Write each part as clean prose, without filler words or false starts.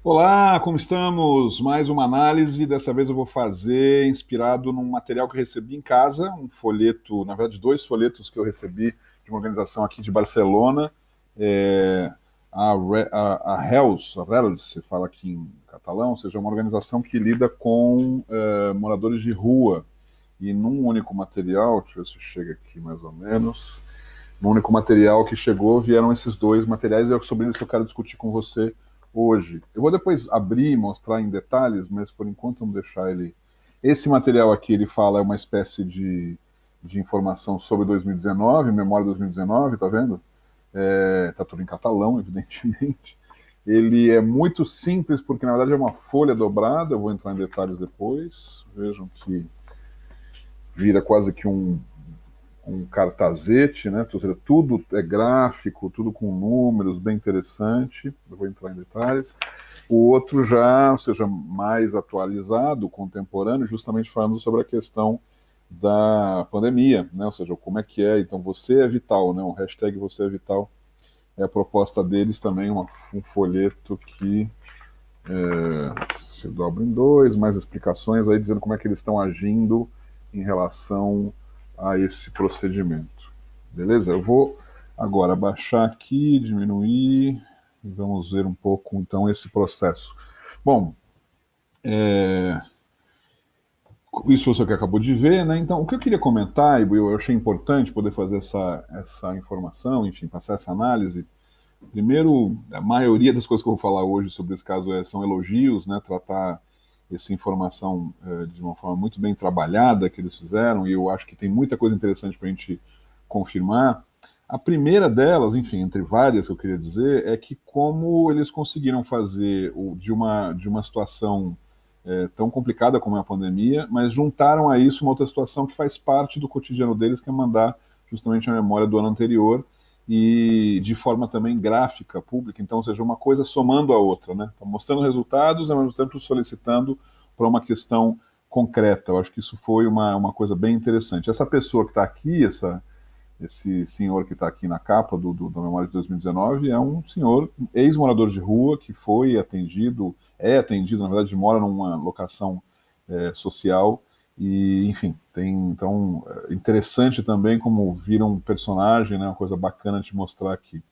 Olá, como estamos? Mais uma análise. Dessa vez eu vou fazer inspirado num material que eu recebi em casa, um folheto, na verdade, dois folhetos que eu recebi de uma organização aqui de Barcelona, é, a RELS, a RELS, se fala aqui em catalão, ou seja, uma organização que lida com moradores de rua. E num único material, deixa eu ver se chega aqui mais ou menos, no único material que chegou, vieram esses dois materiais e é sobre eles que eu quero discutir com você hoje. Eu vou depois abrir e mostrar em detalhes, mas por enquanto vamos deixar ele. Esse material aqui, ele fala, é uma espécie de informação sobre 2019, memória 2019, tá vendo? Tá tudo em catalão, evidentemente. Ele é muito simples, porque na verdade é uma folha dobrada, eu vou entrar em detalhes depois. Vejam que vira quase que um cartazete, né? Ou seja, tudo é gráfico, tudo com números, bem interessante. Eu vou entrar em detalhes. O outro já, ou seja, mais atualizado, contemporâneo, justamente falando sobre a questão da pandemia, né? Ou seja, como é que é. Então, você é vital, né? O hashtag você é vital é a proposta deles também, um folheto que se dobra em dois, mais explicações aí dizendo como é que eles estão agindo em relação a esse procedimento. Beleza? Eu vou agora baixar aqui, diminuir e vamos ver um pouco então esse processo. Bom, isso você que acabou de ver, né? Então, o que eu queria comentar, e eu achei importante poder fazer essa informação, enfim, passar essa análise. Primeiro, a maioria das coisas que eu vou falar hoje sobre esse caso são elogios, né? Tratar essa informação de uma forma muito bem trabalhada que eles fizeram, e eu acho que tem muita coisa interessante para a gente confirmar. A primeira delas, enfim, entre várias que eu queria dizer, é que como eles conseguiram fazer de uma situação tão complicada como é a pandemia, mas juntaram a isso uma outra situação que faz parte do cotidiano deles, que é mandar justamente a memória do ano anterior e de forma também gráfica, pública, então, ou seja, uma coisa somando a outra, né? Tá mostrando resultados, ao mesmo tempo solicitando para uma questão concreta. Eu acho que isso foi uma coisa bem interessante. Essa pessoa que está aqui, esse senhor que está aqui na capa da Memória de 2019, é um senhor ex-morador de rua que foi atendido, é atendido, na verdade, mora numa locação social e, enfim, tem então interessante também como vira um personagem, né, uma coisa bacana de mostrar aqui.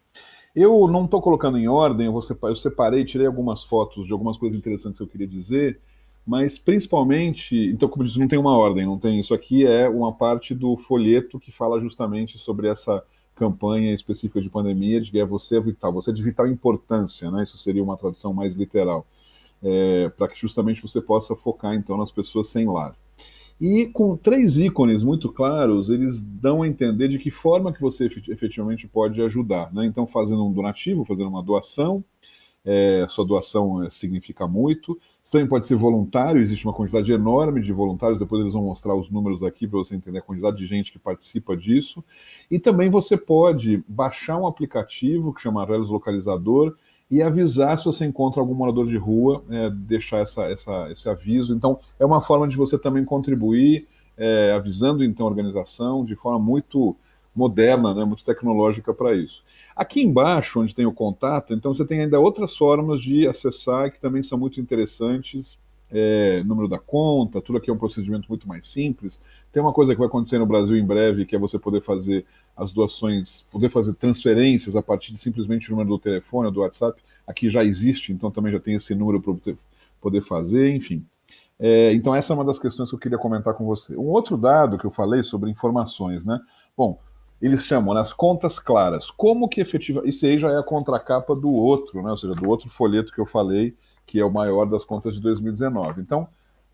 Eu não estou colocando em ordem, eu separei, tirei algumas fotos de algumas coisas interessantes que eu queria dizer, mas principalmente, então, como eu disse, não tem uma ordem, não tem. Isso aqui é uma parte do folheto que fala justamente sobre essa campanha específica de pandemia, de que você é vital, você é de vital importância, né? Isso seria uma tradução mais literal, para que justamente você possa focar então nas pessoas sem lar. E com três ícones muito claros, eles dão a entender de que forma que você efetivamente pode ajudar, né? Então, fazendo um donativo, fazendo uma doação, sua doação significa muito. Você também pode ser voluntário, existe uma quantidade enorme de voluntários, depois eles vão mostrar os números aqui para você entender a quantidade de gente que participa disso. E também você pode baixar um aplicativo que chama Relos Localizador e avisar se você encontra algum morador de rua, deixar esse aviso. Então, é uma forma de você também contribuir, avisando então a organização de forma muito moderna, né, muito tecnológica para isso. Aqui embaixo, onde tem o contato, então você tem ainda outras formas de acessar que também são muito interessantes. Número da conta, tudo aqui é um procedimento muito mais simples. Tem uma coisa que vai acontecer no Brasil em breve, que é você poder fazer as doações, poder fazer transferências a partir de simplesmente o número do telefone ou do WhatsApp. Aqui já existe, então também já tem esse número para poder fazer, enfim. Então essa é uma das questões que eu queria comentar com você. Um outro dado que eu falei sobre informações, né? Bom, eles chamam nas contas claras. Como que efetiva. Isso aí já é a contracapa do outro, né? Ou seja, do outro folheto que eu falei, que é o maior das contas de 2019. Então,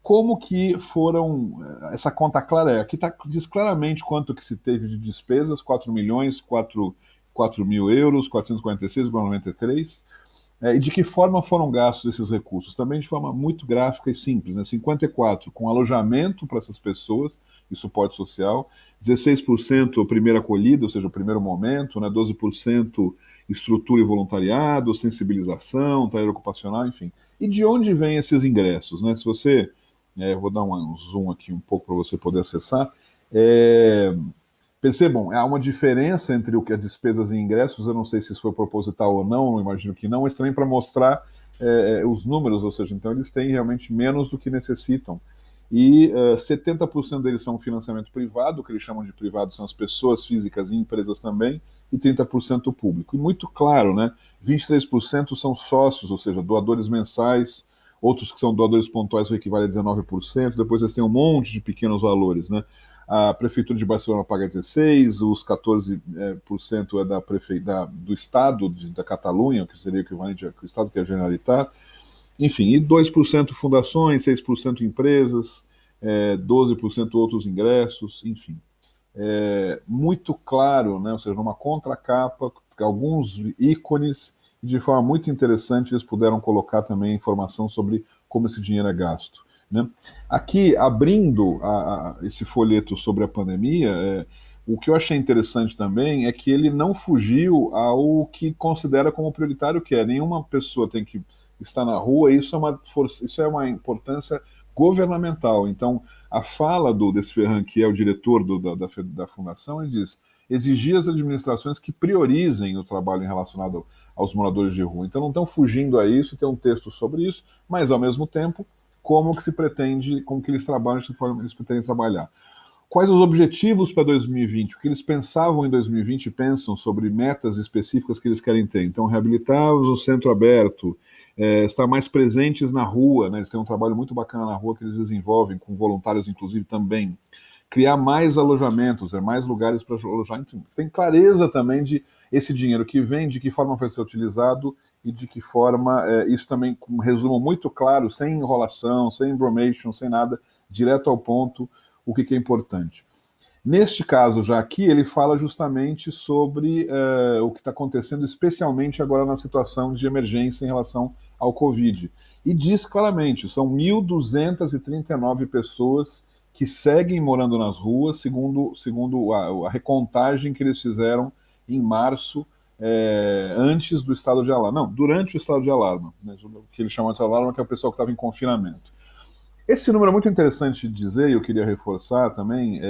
como que foram. Essa conta clara aqui diz claramente quanto que se teve de despesas: 4 milhões, 4 mil euros, 446,93. E de que forma foram gastos esses recursos? Também de forma muito gráfica e simples. Né? 54% com alojamento para essas pessoas e suporte social, 16% primeira acolhida, ou seja, o primeiro momento, né? 12% estrutura e voluntariado, sensibilização, tarefa ocupacional, enfim. E de onde vêm esses ingressos? Né? Se você. Vou dar um zoom aqui um pouco para você poder acessar. Percebam, há uma diferença entre o que as despesas e ingressos, eu não sei se isso foi proposital ou não, eu imagino que não, mas também para mostrar os números, ou seja, então eles têm realmente menos do que necessitam. E 70% deles são financiamento privado, o que eles chamam de privado são as pessoas físicas e empresas também, e 30% público. E muito claro, né? 23% são sócios, ou seja, doadores mensais, outros que são doadores pontuais, o equivale a 19%, depois eles têm um monte de pequenos valores, né? A Prefeitura de Barcelona paga 16%, os 14% é do Estado da Catalunha, que seria o equivalente ao Estado que é a Generalitat, enfim, e 2% fundações, 6% empresas, 12% outros ingressos, enfim. Muito claro, né? Ou seja, numa contracapa, alguns ícones, e de forma muito interessante eles puderam colocar também informação sobre como esse dinheiro é gasto. Né? Aqui, abrindo esse folheto sobre a pandemia, o que eu achei interessante também é que ele não fugiu ao que considera como prioritário, que é nenhuma pessoa tem que estar na rua, isso é uma importância governamental. Então, a fala desse Ferran, que é o diretor da fundação, ele diz: exigir às administrações que priorizem o trabalho relacionado aos moradores de rua. Então não estão fugindo a isso, tem um texto sobre isso, mas ao mesmo tempo, como que se pretende, como que eles trabalham, de que forma eles pretendem trabalhar. Quais os objetivos para 2020? O que eles pensavam em 2020 e pensam sobre metas específicas que eles querem ter? Então, reabilitar o centro aberto, estar mais presentes na rua, né? Eles têm um trabalho muito bacana na rua que eles desenvolvem, com voluntários, inclusive, também. Criar mais alojamentos, mais lugares para alojar. Então, tem clareza também de esse dinheiro que vem, de que forma vai ser utilizado e de que forma, isso também com um resumo muito claro, sem enrolação, sem embromation, sem nada, direto ao ponto, o que é importante. Neste caso, já aqui, ele fala justamente sobre o que está acontecendo, especialmente agora na situação de emergência em relação ao Covid. E diz claramente, são 1.239 pessoas que seguem morando nas ruas, segundo a recontagem que eles fizeram em março, antes do estado de alarma. Não, durante o estado de alarma, né, o que eles chamam de alarma, que é o pessoal que estava em confinamento. Esse número é muito interessante de dizer, e eu queria reforçar também,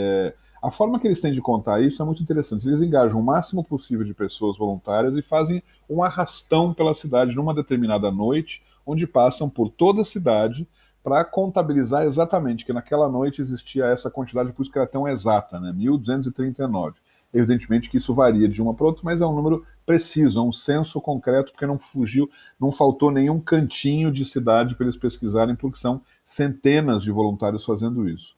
a forma que eles têm de contar isso é muito interessante. Eles engajam o máximo possível de pessoas voluntárias e fazem um arrastão pela cidade numa determinada noite, onde passam por toda a cidade para contabilizar exatamente que naquela noite existia essa quantidade, por isso que ela é tão exata, né? 1.239. Evidentemente que isso varia de uma para outra, mas é um número preciso, é um censo concreto, porque não fugiu, não faltou nenhum cantinho de cidade para eles pesquisarem, porque são centenas de voluntários fazendo isso.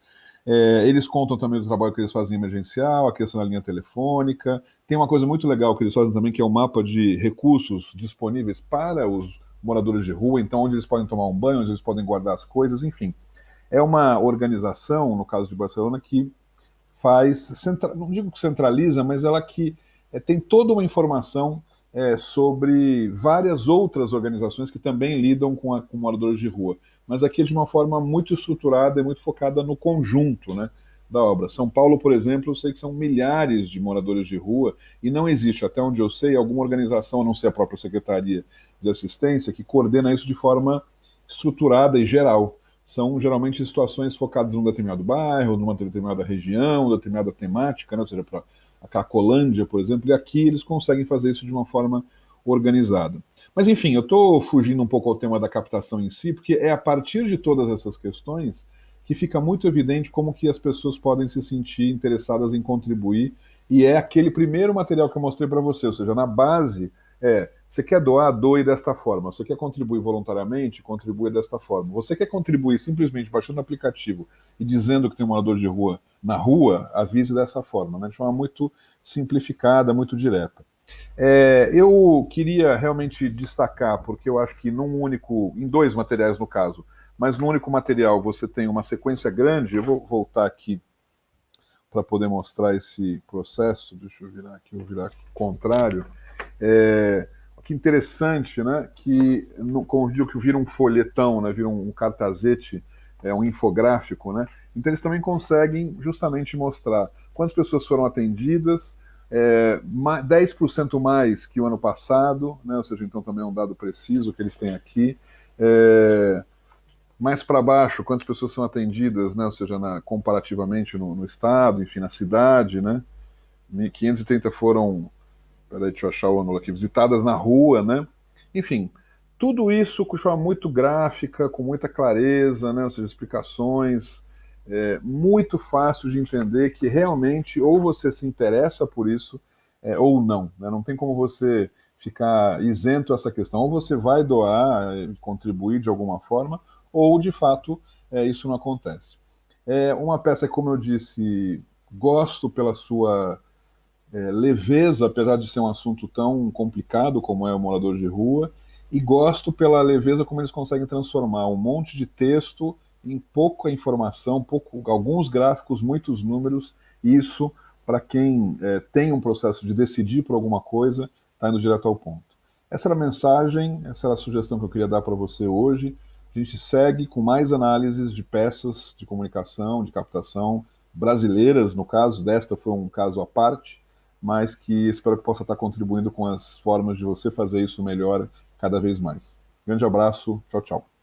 Eles contam também do trabalho que eles fazem emergencial, a questão da linha telefônica. Tem uma coisa muito legal que eles fazem também, que é o mapa de recursos disponíveis para os moradores de rua, então onde eles podem tomar um banho, onde eles podem guardar as coisas, enfim. É uma organização, no caso de Barcelona, que não digo que centraliza, mas ela que tem toda uma informação sobre várias outras organizações que também lidam com moradores de rua. Mas aqui é de uma forma muito estruturada e muito focada no conjunto, né, da obra. São Paulo, por exemplo, eu sei que são milhares de moradores de rua e não existe, até onde eu sei, alguma organização, a não ser a própria Secretaria de Assistência, que coordena isso de forma estruturada e geral. São geralmente situações focadas num determinado bairro, numa determinada região, determinada temática, né? Ou seja, para a Cracolândia, por exemplo, e aqui eles conseguem fazer isso de uma forma organizada. Mas enfim, eu estou fugindo um pouco ao tema da captação em si, porque é a partir de todas essas questões que fica muito evidente como que as pessoas podem se sentir interessadas em contribuir, e é aquele primeiro material que eu mostrei para você, ou seja, na base você quer doar, doe desta forma. Você quer contribuir voluntariamente, contribua desta forma. Você quer contribuir simplesmente baixando o aplicativo e dizendo que tem um morador de rua na rua, avise dessa forma, né? De forma muito simplificada, muito direta. Eu queria realmente destacar, porque eu acho que em dois materiais no caso, mas num único material você tem uma sequência grande. Eu vou voltar aqui para poder mostrar esse processo. Deixa eu virar aqui, vou virar contrário. Que interessante, né? Que como eu digo, que vira um folhetão, né? Vira um cartazete, um infográfico, né? Então eles também conseguem justamente mostrar quantas pessoas foram atendidas, 10% mais que o ano passado, né? Ou seja, então também é um dado preciso que eles têm aqui. Mais para baixo, quantas pessoas são atendidas, né? Ou seja, comparativamente no estado, enfim, na cidade, né? 1.530 foram, peraí, deixa eu achar o ângulo aqui, visitadas na rua, né? Enfim, Tudo isso de forma muito gráfica, com muita clareza, né? Ou seja, explicações, muito fácil de entender que realmente ou você se interessa por isso ou não. Né? Não tem como você ficar isento a essa questão. Ou você vai doar, contribuir de alguma forma, ou de fato isso não acontece. É uma peça, como eu disse, gosto pela sua leveza, apesar de ser um assunto tão complicado como é o morador de rua, e gosto pela leveza como eles conseguem transformar um monte de texto em pouca informação, alguns gráficos, muitos números, e isso, para quem tem um processo de decidir por alguma coisa, está indo direto ao ponto. Essa era a mensagem, essa era a sugestão que eu queria dar para você hoje. A gente segue com mais análises de peças de comunicação, de captação brasileiras, no caso, desta foi um caso à parte, mas que espero que possa estar contribuindo com as formas de você fazer isso melhor cada vez mais. Grande abraço, tchau, tchau.